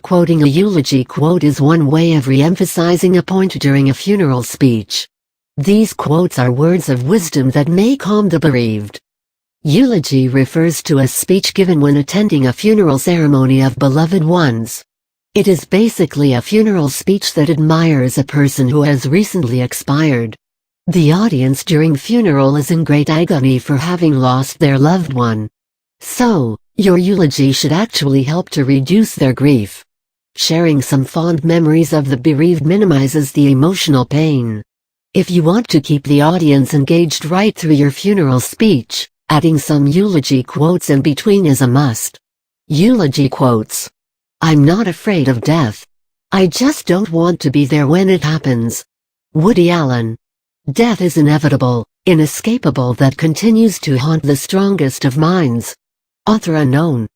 Quoting a eulogy quote is one way of re-emphasizing a point during a funeral speech. These quotes are words of wisdom that may calm the bereaved. Eulogy refers to a speech given when attending a funeral ceremony of beloved ones. It is basically a funeral speech that admires a person who has recently expired. The audience during funeral is in great agony for having lost their loved one. So, your eulogy should actually help to reduce their grief. Sharing some fond memories of the bereaved minimizes the emotional pain. If you want to keep the audience engaged right through your funeral speech, adding some eulogy quotes in between is a must. Eulogy quotes. I'm not afraid of death. I just don't want to be there when it happens. Woody Allen. Death is inevitable, inescapable, that continues to haunt the strongest of minds. Author unknown.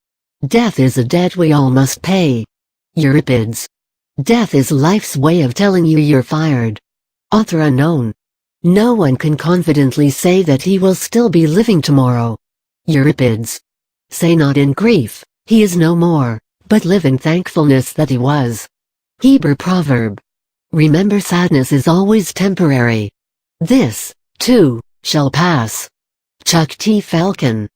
Death is a debt we all must pay. Euripides. Death is life's way of telling you you're fired. Author unknown. No one can confidently say that he will still be living tomorrow. Euripides. Say not in grief, he is no more, but live in thankfulness that he was. Hebrew proverb. Remember, sadness is always temporary. This, too, shall pass. Chuck T. Falcon.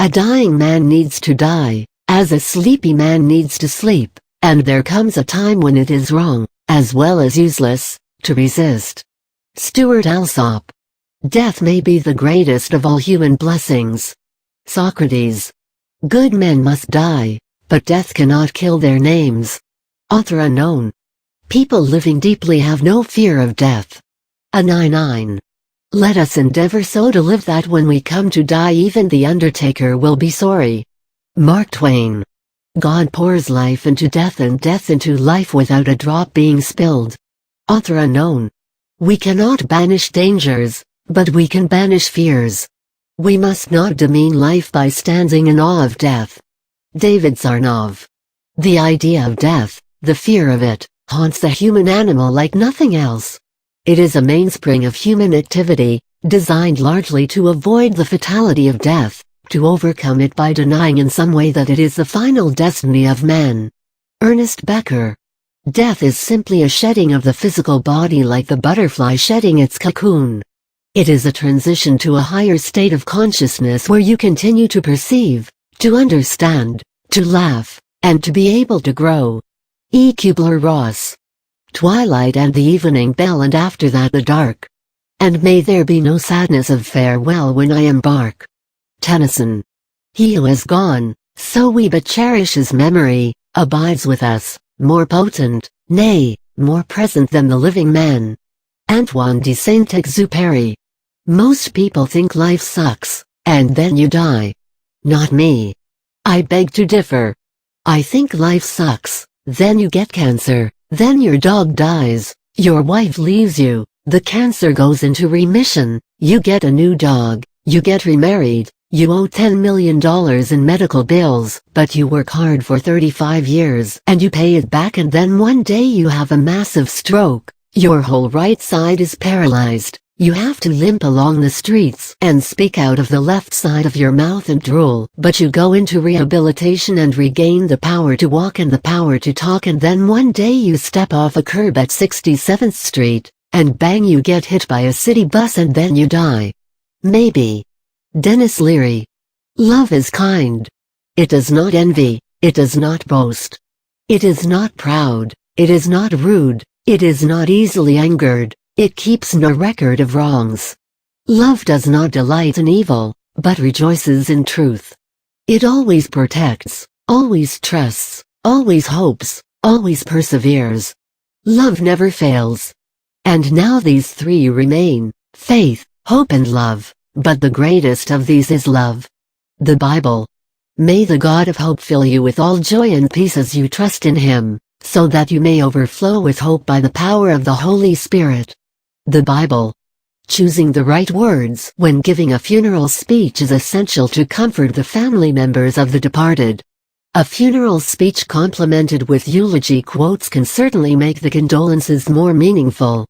A dying man needs to die, as a sleepy man needs to sleep, and there comes a time when it is wrong, as well as useless, to resist. Stuart Alsop. Death may be the greatest of all human blessings. Socrates. Good men must die, but death cannot kill their names. Author unknown. People living deeply have no fear of death. A 99. Let us endeavor so to live that when we come to die even the undertaker will be sorry. Mark Twain. God pours life into death and death into life without a drop being spilled. Author unknown. We cannot banish dangers, but we can banish fears. We must not demean life by standing in awe of death. David Sarnoff. The idea of death, the fear of it, haunts the human animal like nothing else. It is a mainspring of human activity, designed largely to avoid the fatality of death, to overcome it by denying in some way that it is the final destiny of man. Ernest Becker. Death is simply a shedding of the physical body, like the butterfly shedding its cocoon. It is a transition to a higher state of consciousness where you continue to perceive, to understand, to laugh, and to be able to grow. E. Kubler-Ross. Twilight and the evening bell, and after that the dark. And may there be no sadness of farewell when I embark. Tennyson. He who has gone, so we but cherish his memory, abides with us, more potent, nay, more present than the living man. Antoine de Saint-Exupéry. Most people think life sucks, and then you die. Not me. I beg to differ. I think life sucks, then you get cancer, then your dog dies, your wife leaves you, the cancer goes into remission, you get a new dog, you get remarried, you owe $10 million in medical bills, but you work hard for 35 years and you pay it back, and then one day you have a massive stroke, your whole right side is paralyzed, you have to limp along the streets and speak out of the left side of your mouth and drool, but you go into rehabilitation and regain the power to walk and the power to talk, and then one day you step off a curb at 67th Street, and bang, you get hit by a city bus and then you die. Maybe. Dennis Leary. Love is kind. It does not envy, it does not boast. It is not proud, it is not rude, it is not easily angered, it keeps no record of wrongs. Love does not delight in evil, but rejoices in truth. It always protects, always trusts, always hopes, always perseveres. Love never fails. And now these three remain: faith, hope and love, but the greatest of these is love. The Bible. May the God of hope fill you with all joy and peace as you trust in Him, so that you may overflow with hope by the power of the Holy Spirit. The Bible. Choosing the right words when giving a funeral speech is essential to comfort the family members of the departed. A funeral speech complemented with eulogy quotes can certainly make the condolences more meaningful.